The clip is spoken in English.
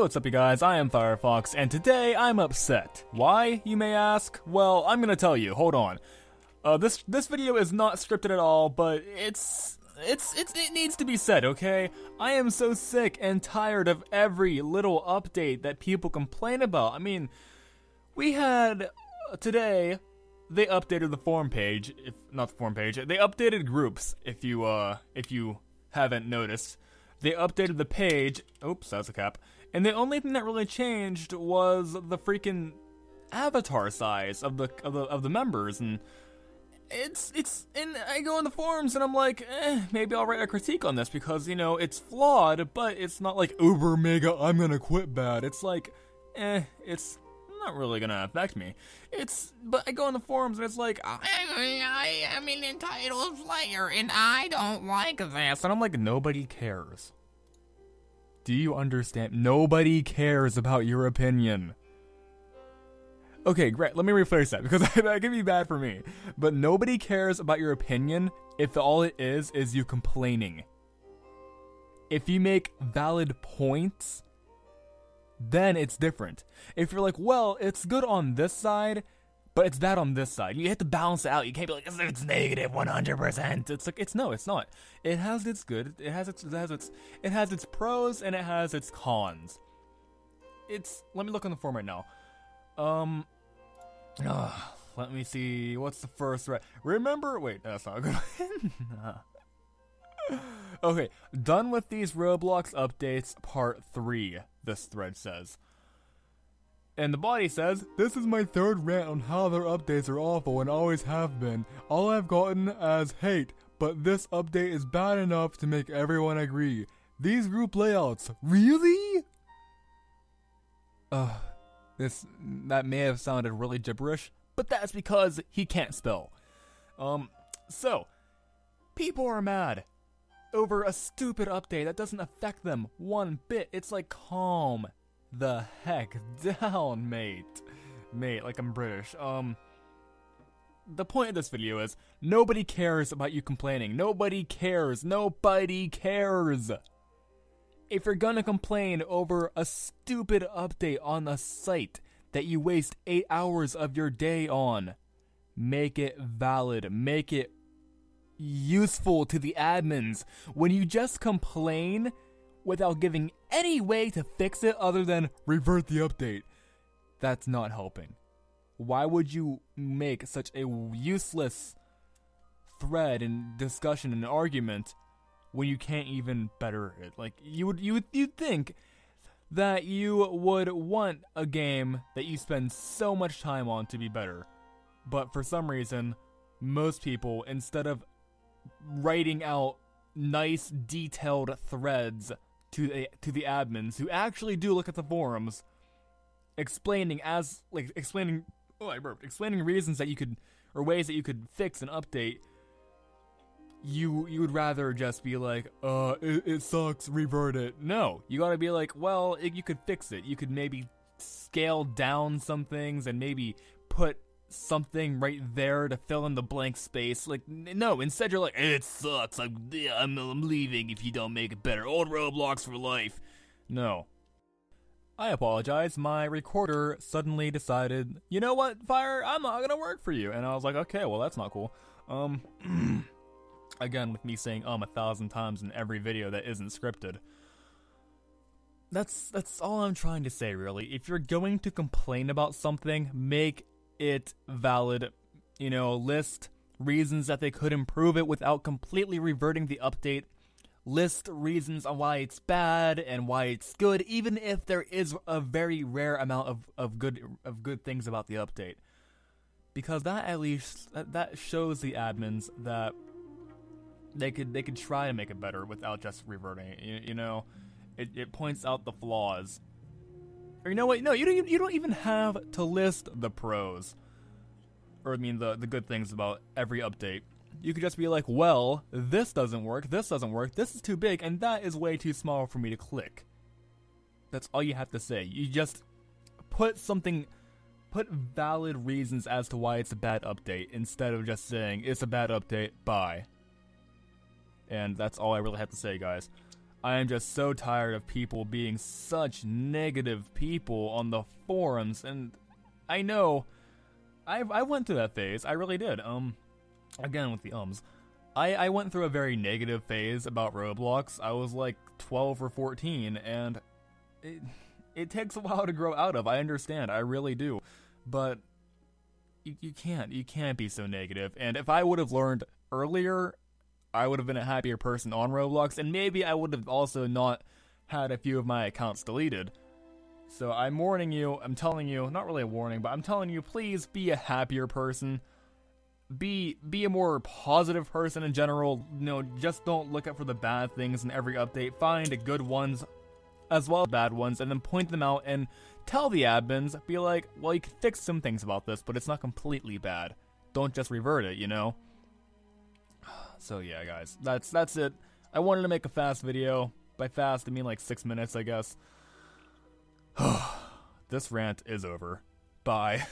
what's up you guys, I am Firefox, and today I'm upset. Why, you may ask? Well, I'm gonna tell you, hold on. This video is not scripted at all, but it needs to be said, okay? I am so sick and tired of every little update that people complain about. I mean, we had, today, they updated the forum page, they updated groups, if you haven't noticed. They updated the page, oops, that's a cap, and the only thing that really changed was the freaking avatar size of the members, and and I go in the forums and I'm like, maybe I'll write a critique on this because, you know, it's flawed, but it's not like uber mega I'm gonna quit bad. It's like, it's not really gonna affect me. But I go in the forums and it's like, I am an entitled player and I don't like this. And I'm like, nobody cares. Do you understand? Nobody cares about your opinion. Okay, great. Let me rephrase that because that can be bad for me. But nobody cares about your opinion if all it is you complaining. If you make valid points, then it's different. If you're like, well, it's good on this side, but it's bad on this side. You have to balance it out. You can't be like, it's negative 100%. It's like, it's not. It has its good. It has its pros and it has its cons. Let me look on the forum right now. Let me see. What's the first thread? Remember? Wait, that's not good. Okay, done with these Roblox updates, part 3, this thread says. And the body says, this is my third rant on how their updates are awful and always have been. All I've gotten as hate, but this update is bad enough to make everyone agree. These group layouts, really? That may have sounded really gibberish, but that's because he can't spell. So, people are mad over a stupid update that doesn't affect them one bit. It's like, calm the heck down, mate. Mate, like I'm British. The point of this video is, nobody cares about you complaining. Nobody cares. Nobody cares. If you're gonna complain over a stupid update on a site that you waste 8 hours of your day on, make it valid. Make it useful to the admins. When you just complain without giving any way to fix it other than revert the update, that's not helping. Why would you make such a useless thread and discussion and argument when you can't even better it? Like, you'd think that you would want a game that you spend so much time on to be better, but for some reason most people, instead of writing out nice detailed threads to the admins who actually do look at the forums, explaining reasons that you could, or ways that you could fix and update, you would rather just be like, it sucks, revert it. No, you gotta be like, well, you could fix it. You could maybe scale down some things and maybe put something right there to fill in the blank space. Like, no, instead you're like, it sucks, I'm leaving if you don't make it better. Old Roblox for life. No. I apologize, my recorder suddenly decided, you know what, Fire, I'm not gonna work for you. And I was like, okay, well, that's not cool. Again, with me saying 1,000 times in every video that isn't scripted. That's all I'm trying to say, really. If you're going to complain about something, make it valid. You know, list reasons that they could improve it without completely reverting the update. List reasons on why it's bad and why it's good, even if there is a very rare amount of good things about the update. Because that at least that shows the admins that they could try to make it better without just reverting it. You know, it points out the flaws. Or you know what? No, you don't even have to list the pros, or I mean the good things about every update. You could just be like, well, this doesn't work, this is too big, and that is way too small for me to click. That's all you have to say. You just put valid reasons as to why it's a bad update, instead of just saying, it's a bad update, bye. And that's all I really have to say, guys. I am just so tired of people being such negative people on the forums, and I know I went through that phase. I really did. Again with the I went through a very negative phase about Roblox. I was like 12 or 14, and it takes a while to grow out of. I understand, I really do, but you can't be so negative. And if I would have learned earlier, I would have been a happier person on Roblox, and maybe I would have also not had a few of my accounts deleted. So I'm warning you, I'm telling you, not really a warning, but I'm telling you, please be a happier person. Be a more positive person in general. You know, just don't look out for the bad things in every update. Find the good ones as well as bad ones, and then point them out and tell the admins, be like, well, you can fix some things about this, but it's not completely bad. Don't just revert it, you know? So yeah, guys, that's it. I wanted to make a fast video. By fast, I mean like 6 minutes, I guess. This rant is over. Bye.